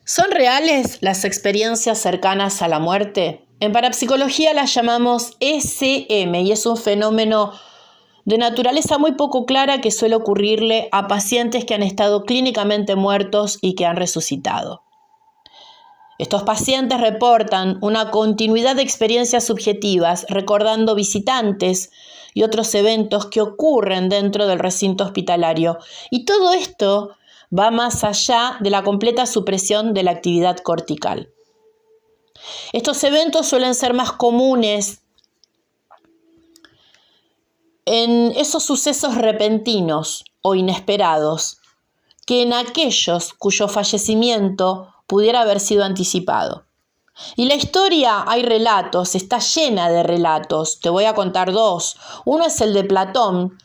¿Son reales las experiencias cercanas a la muerte? En parapsicología las llamamos ECM y es un fenómeno de naturaleza muy poco clara que suele ocurrirle a pacientes que han estado clínicamente muertos y que han resucitado. Estos pacientes reportan una continuidad de experiencias subjetivas, recordando visitantes y otros eventos que ocurren dentro del recinto hospitalario. Y todo esto va más allá de la completa supresión de la actividad cortical. Estos eventos suelen ser más comunes en esos sucesos repentinos o inesperados que en aquellos cuyo fallecimiento pudiera haber sido anticipado. Y la historia, hay relatos, está llena de relatos. Te voy a contar dos. Uno es el de Platón,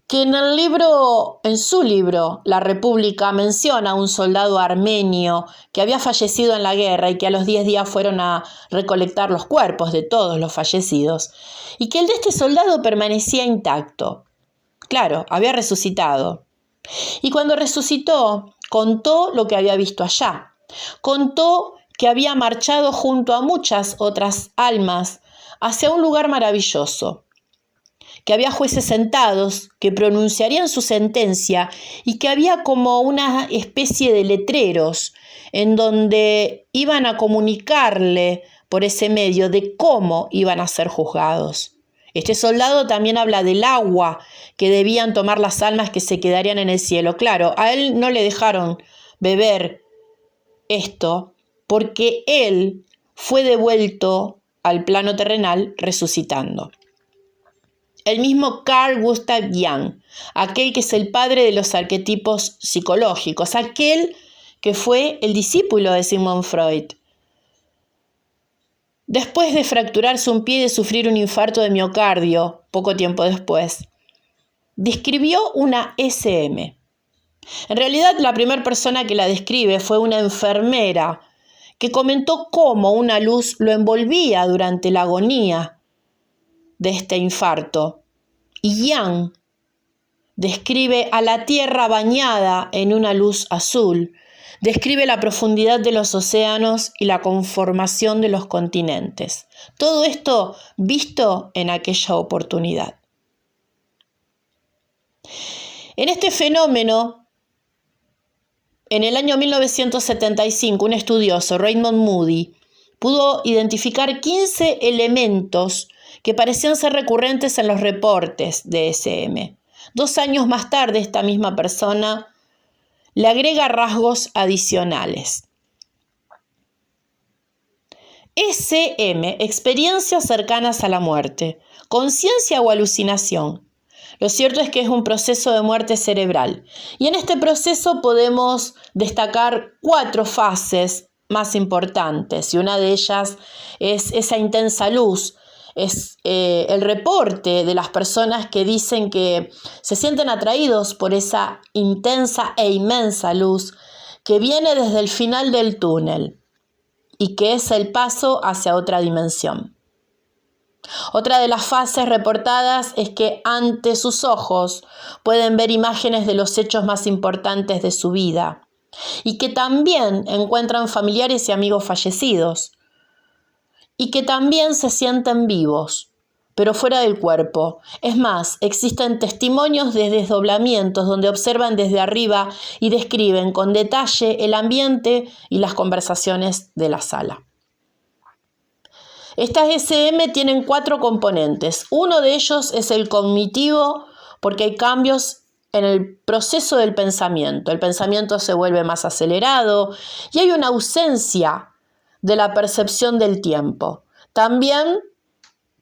que en su libro, La República, menciona a un soldado armenio que había fallecido en la guerra y que a los 10 días fueron a recolectar los cuerpos de todos los fallecidos, y que el de este soldado permanecía intacto. Claro, había resucitado. Y cuando resucitó, contó lo que había visto allá. Contó que había marchado junto a muchas otras almas hacia un lugar maravilloso, que había jueces sentados que pronunciarían su sentencia y que había como una especie de letreros en donde iban a comunicarle por ese medio de cómo iban a ser juzgados. Este soldado también habla del agua que debían tomar las almas que se quedarían en el cielo. Claro, a él no le dejaron beber esto porque él fue devuelto al plano terrenal resucitando. El mismo Carl Gustav Jung, aquel que es el padre de los arquetipos psicológicos, aquel que fue el discípulo de Sigmund Freud. Después de fracturarse un pie y de sufrir un infarto de miocardio, poco tiempo después, describió una ECM. En realidad, la primera persona que la describe fue una enfermera que comentó cómo una luz lo envolvía durante la agonía de este infarto. Y Jung describe a la Tierra bañada en una luz azul, describe la profundidad de los océanos y la conformación de los continentes. Todo esto visto en aquella oportunidad. En este fenómeno, en el año 1975, un estudioso, Raymond Moody, pudo identificar 15 elementos que parecían ser recurrentes en los reportes de ECM. 2 años más tarde, esta misma persona le agrega rasgos adicionales. ECM, experiencias cercanas a la muerte, conciencia o alucinación. Lo cierto es que es un proceso de muerte cerebral. Y en este proceso podemos destacar 4 fases más importantes. Y una de ellas es esa intensa luz. Es el reporte de las personas que dicen que se sienten atraídos por esa intensa e inmensa luz que viene desde el final del túnel y que es el paso hacia otra dimensión. Otra de las fases reportadas es que ante sus ojos pueden ver imágenes de los hechos más importantes de su vida y que también encuentran familiares y amigos fallecidos y que también se sienten vivos, pero fuera del cuerpo. Es más, existen testimonios de desdoblamientos donde observan desde arriba y describen con detalle el ambiente y las conversaciones de la sala. Estas ECM tienen 4 componentes. Uno de ellos es el cognitivo, porque hay cambios en el proceso del pensamiento. El pensamiento se vuelve más acelerado y hay una ausencia de la percepción del tiempo. También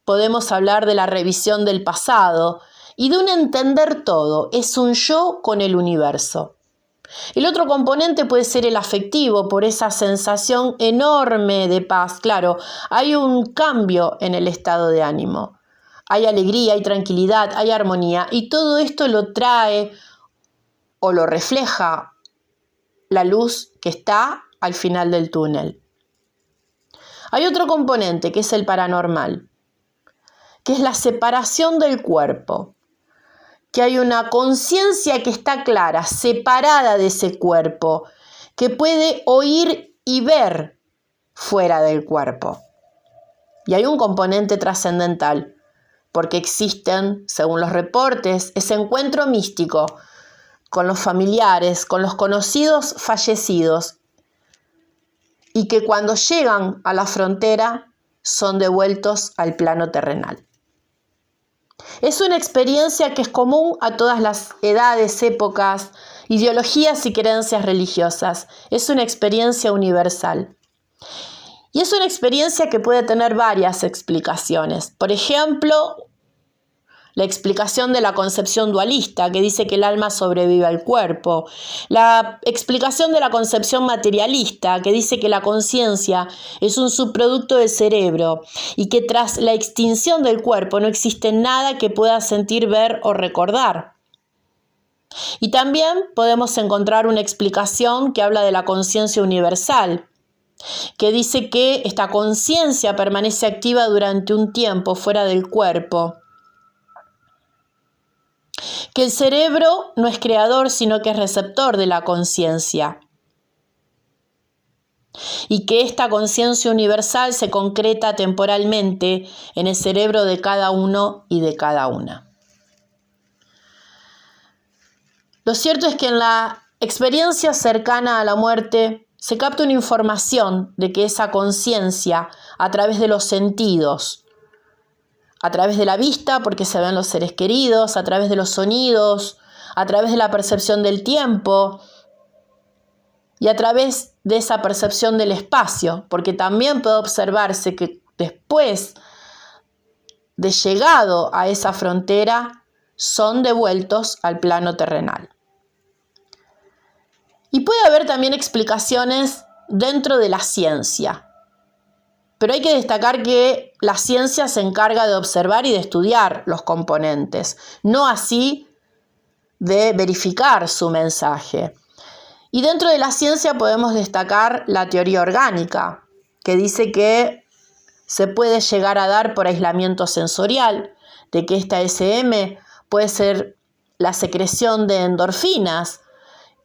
podemos hablar de la revisión del pasado y de un entender todo. Es un yo con el universo. El otro componente puede ser el afectivo, por esa sensación enorme de paz. Claro, hay un cambio en el estado de ánimo. Hay alegría, hay tranquilidad, hay armonía y todo esto lo trae o lo refleja la luz que está al final del túnel. Hay otro componente que es el paranormal, que es la separación del cuerpo, que hay una conciencia que está clara, separada de ese cuerpo, que puede oír y ver fuera del cuerpo. Y hay un componente trascendental, porque existen, según los reportes, ese encuentro místico con los familiares, con los conocidos fallecidos, y que cuando llegan a la frontera son devueltos al plano terrenal. Es una experiencia que es común a todas las edades, épocas, ideologías y creencias religiosas. Es una experiencia universal. Y es una experiencia que puede tener varias explicaciones. Por ejemplo, la explicación de la concepción dualista, que dice que el alma sobrevive al cuerpo. La explicación de la concepción materialista, que dice que la conciencia es un subproducto del cerebro y que tras la extinción del cuerpo no existe nada que pueda sentir, ver o recordar. Y también podemos encontrar una explicación que habla de la conciencia universal, que dice que esta conciencia permanece activa durante un tiempo fuera del cuerpo, que el cerebro no es creador, sino que es receptor de la conciencia, y que esta conciencia universal se concreta temporalmente en el cerebro de cada uno y de cada una. Lo cierto es que en la experiencia cercana a la muerte se capta una información de que esa conciencia, a través de los sentidos, a través de la vista, porque se ven los seres queridos, a través de los sonidos, a través de la percepción del tiempo y a través de esa percepción del espacio, porque también puede observarse que después de llegado a esa frontera son devueltos al plano terrenal. Y puede haber también explicaciones dentro de la ciencia. Pero hay que destacar que la ciencia se encarga de observar y de estudiar los componentes, no así de verificar su mensaje. Y dentro de la ciencia podemos destacar la teoría orgánica, que dice que se puede llegar a dar por aislamiento sensorial, de que esta SM puede ser la secreción de endorfinas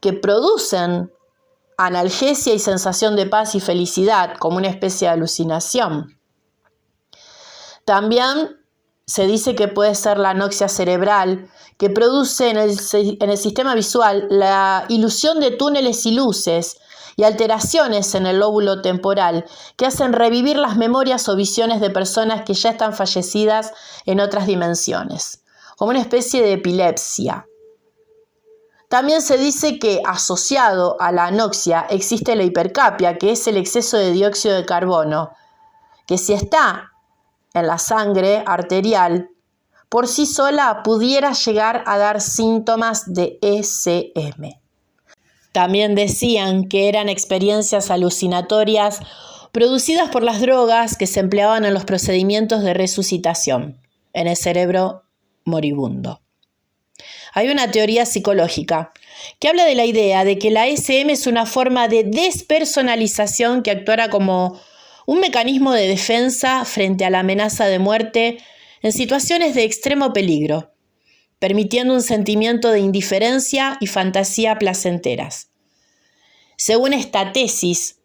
que producen analgesia y sensación de paz y felicidad, como una especie de alucinación. También se dice que puede ser la anoxia cerebral, que produce en el sistema visual la ilusión de túneles y luces y alteraciones en el lóbulo temporal que hacen revivir las memorias o visiones de personas que ya están fallecidas en otras dimensiones, como una especie de epilepsia. También se dice que asociado a la anoxia existe la hipercapnia, que es el exceso de dióxido de carbono, que si está en la sangre arterial, por sí sola pudiera llegar a dar síntomas de SM. También decían que eran experiencias alucinatorias producidas por las drogas que se empleaban en los procedimientos de resucitación en el cerebro moribundo. Hay una teoría psicológica que habla de la idea de que la SM es una forma de despersonalización que actuara como un mecanismo de defensa frente a la amenaza de muerte en situaciones de extremo peligro, permitiendo un sentimiento de indiferencia y fantasía placenteras. Según esta tesis,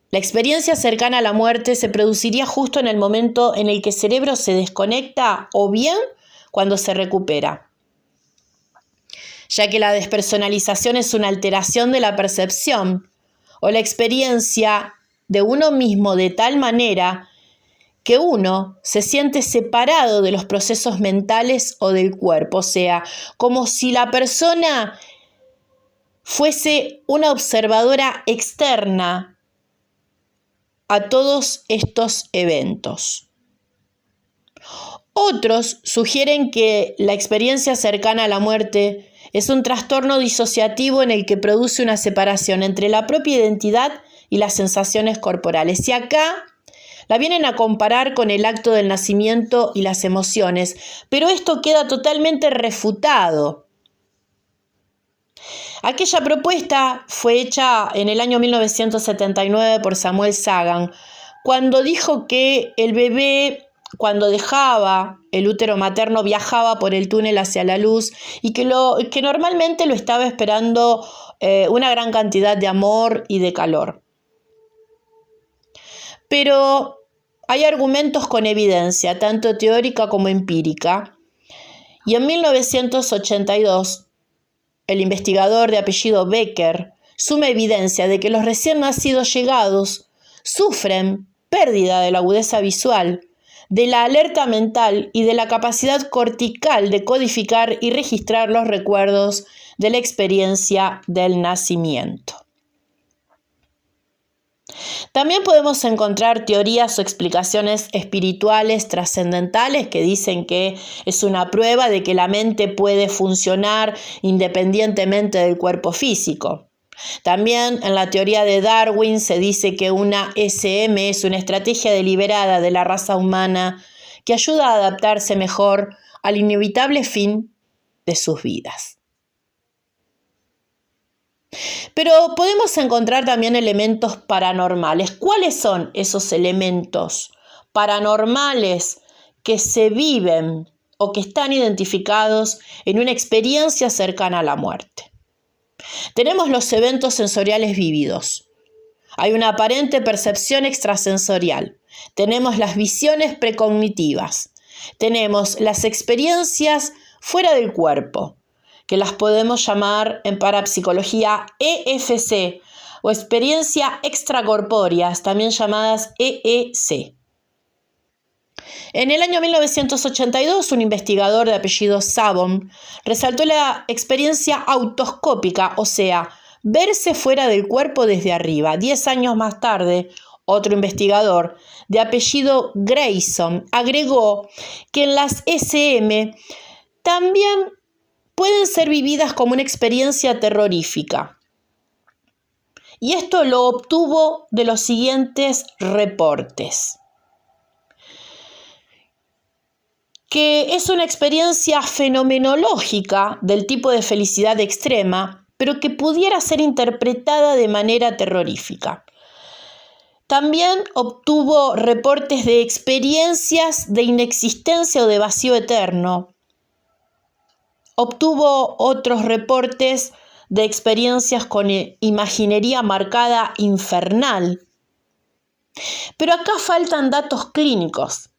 la experiencia cercana a la muerte se produciría justo en el momento en el que el cerebro se desconecta o bien cuando se recupera, ya que la despersonalización es una alteración de la percepción o la experiencia de uno mismo de tal manera que uno se siente separado de los procesos mentales o del cuerpo, o sea, como si la persona fuese una observadora externa a todos estos eventos. Otros sugieren que la experiencia cercana a la muerte es un trastorno disociativo en el que produce una separación entre la propia identidad y las sensaciones corporales. Y acá la vienen a comparar con el acto del nacimiento y las emociones, pero esto queda totalmente refutado. Aquella propuesta fue hecha en el año 1979 por Samuel Sagan, cuando dijo que el bebé, cuando dejaba el útero materno, viajaba por el túnel hacia la luz y que normalmente lo estaba esperando una gran cantidad de amor y de calor. pero hay argumentos con evidencia, tanto teórica como empírica. Y en 1982, el investigador de apellido Becker suma evidencia de que los recién nacidos llegados sufren pérdida de la agudeza visual, de la alerta mental y de la capacidad cortical de codificar y registrar los recuerdos de la experiencia del nacimiento. También podemos encontrar teorías o explicaciones espirituales trascendentales que dicen que es una prueba de que la mente puede funcionar independientemente del cuerpo físico. También en la teoría de Darwin se dice que una SM es una estrategia deliberada de la raza humana que ayuda a adaptarse mejor al inevitable fin de sus vidas. Pero podemos encontrar también elementos paranormales. ¿Cuáles son esos elementos paranormales que se viven o que están identificados en una experiencia cercana a la muerte? Tenemos los eventos sensoriales vívidos. Hay una aparente percepción extrasensorial. Tenemos las visiones precognitivas. Tenemos las experiencias fuera del cuerpo, que las podemos llamar en parapsicología EFC o experiencia extracorpóreas, también llamadas EEC. En el año 1982, un investigador de apellido Sabon resaltó la experiencia autoscópica, o sea, verse fuera del cuerpo desde arriba. 10 años más tarde, otro investigador de apellido Grayson agregó que en las SM también pueden ser vividas como una experiencia terrorífica. Y esto lo obtuvo de los siguientes reportes. Que es una experiencia fenomenológica del tipo de felicidad extrema, pero que pudiera ser interpretada de manera terrorífica. También obtuvo reportes de experiencias de inexistencia o de vacío eterno. Obtuvo otros reportes de experiencias con imaginería marcada infernal. Pero acá faltan datos clínicos.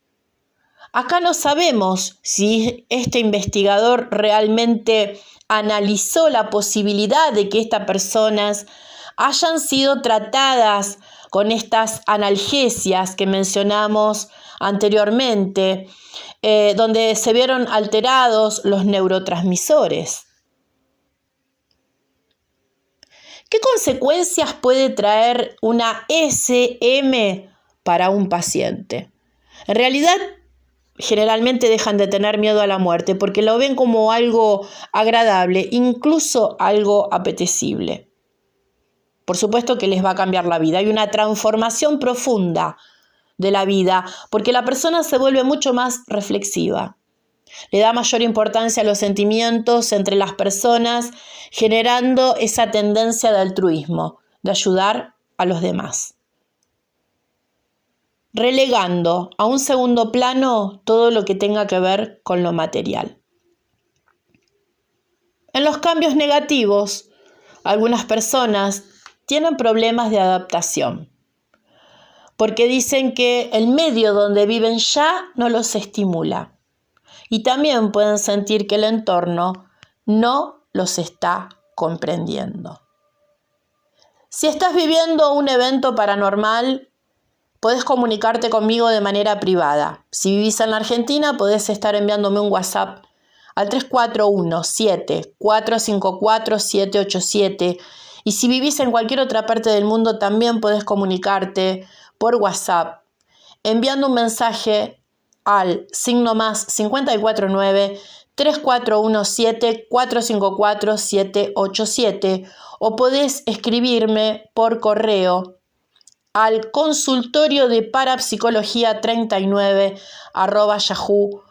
Acá no sabemos si este investigador realmente analizó la posibilidad de que estas personas hayan sido tratadas con estas analgesias que mencionamos anteriormente, donde se vieron alterados los neurotransmisores. ¿Qué consecuencias puede traer una SM para un paciente? En realidad, generalmente dejan de tener miedo a la muerte porque lo ven como algo agradable, incluso algo apetecible. Por supuesto que les va a cambiar la vida. Hay una transformación profunda de la vida porque la persona se vuelve mucho más reflexiva. Le da mayor importancia a los sentimientos entre las personas, generando esa tendencia de altruismo, de ayudar a los demás, relegando a un segundo plano todo lo que tenga que ver con lo material. En los cambios negativos, algunas personas tienen problemas de adaptación, porque dicen que el medio donde viven ya no los estimula. Y también pueden sentir que el entorno no los está comprendiendo. Si estás viviendo un evento paranormal, podés comunicarte conmigo de manera privada. Si vivís en la Argentina, podés estar enviándome un WhatsApp al 341-7454-787. Y si vivís en cualquier otra parte del mundo, también podés comunicarte por WhatsApp enviando un mensaje al +, 549 3417 454 787 o podés escribirme por correo al consultorio de parapsicología 39 @yahoo.com.ar.